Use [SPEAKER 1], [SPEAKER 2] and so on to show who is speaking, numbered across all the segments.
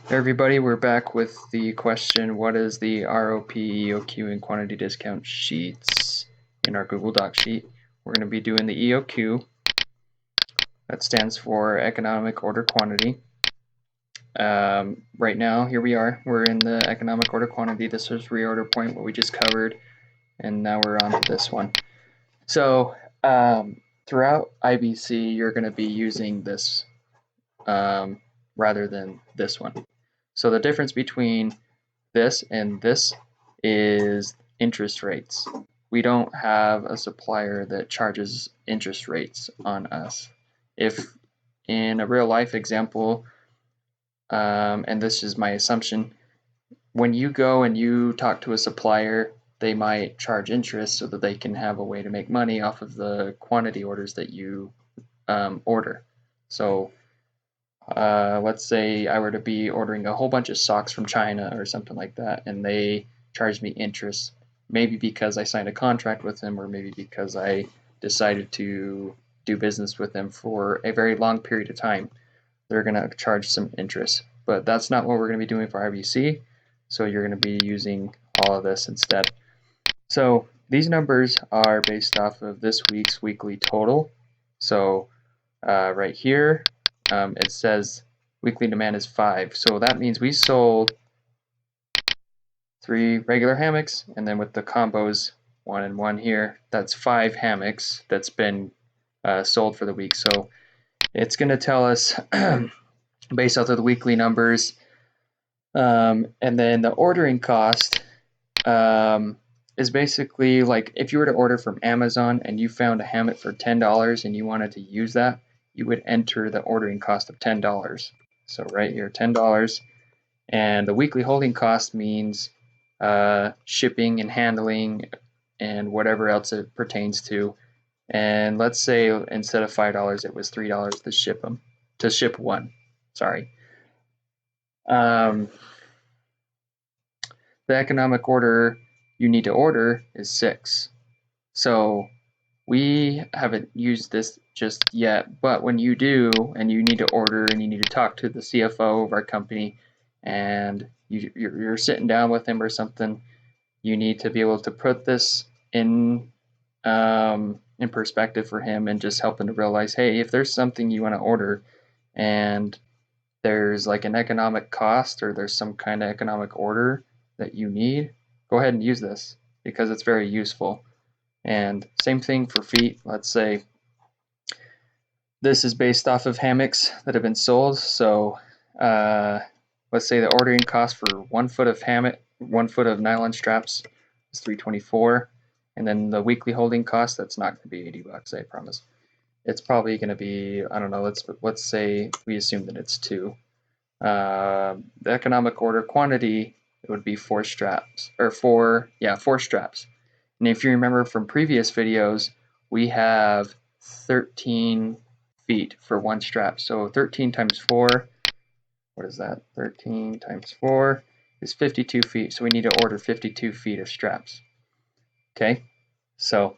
[SPEAKER 1] Hey everybody, we're back with the question, what is the ROP, EOQ, and quantity discount sheets in our Google Doc sheet? We're going to be doing the EOQ. That stands for Economic Order Quantity. Right now, here we are. We're in the Economic Order Quantity. This was reorder point, what we just covered, and now we're on to this one. So throughout IBC, you're going to be using this rather than this one. So the difference between this and this is interest rates. We don't have a supplier that charges interest rates on us. If in a real life example, and this is my assumption, when you go and you talk to a supplier, they might charge interest so that they can have a way to make money off of the quantity orders that you order. So let's say I were to be ordering a whole bunch of socks from China or something like that, and they charged me interest, maybe because I signed a contract with them, or maybe because I decided to do business with them for a very long period of time. They're going to charge some interest, but that's not what we're going to be doing for IBC, so you're going to be using all of this instead. So these numbers are based off of this week's weekly total. So right here, it says weekly demand is 5. So that means we sold 3 regular hammocks, and then with the combos 1 and 1 here, that's 5 hammocks that's been sold for the week. So it's going to tell us based off of the weekly numbers, and then the ordering cost is basically like if you were to order from Amazon and you found a hammock for $10 and you wanted to use that, you would enter the ordering cost of $10. So right here, $10. And the weekly holding cost means shipping and handling and whatever else it pertains to. And let's say instead of $5, it was $3 to ship them, to ship one. Sorry. The economic order you need to order is 6. So we haven't used this just yet, but when you do and you need to order and you need to talk to the CFO of our company and you're sitting down with him or something, you need to be able to put this in perspective for him and just help him to realize, hey, if there's something you want to order and there's like an economic cost or there's some kind of economic order that you need, go ahead and use this because it's very useful. And same thing for feet. Let's say this is based off of hammocks that have been sold. So let's say the ordering cost for 1 foot of hammock, 1 foot of nylon straps is $324, and then the weekly holding cost, that's not going to be $80, I promise. It's probably going to be, I don't know. Let's say we assume that it's 2. The economic order quantity, it would be 4 straps or 4 straps. And if you remember from previous videos, we have 13 feet for 1 strap. So 13 times 4, what is that? 13 times 4 is 52 feet. So we need to order 52 feet of straps. Okay, so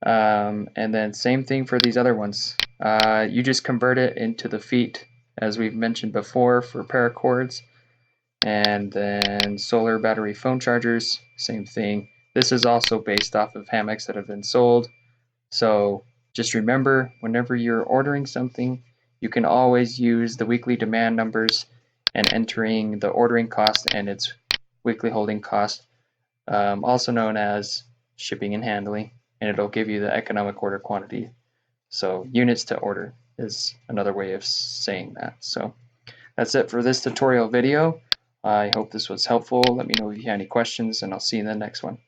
[SPEAKER 1] and then same thing for these other ones. You just convert it into the feet as we've mentioned before for paracords. And then solar battery phone chargers, same thing. This is also based off of hammocks that have been sold. So just remember, whenever you're ordering something, you can always use the weekly demand numbers and entering the ordering cost and its weekly holding cost, also known as shipping and handling, and it'll give you the economic order quantity. So units to order is another way of saying that. So that's it for this tutorial video. I hope this was helpful. Let me know if you have any questions, and I'll see you in the next one.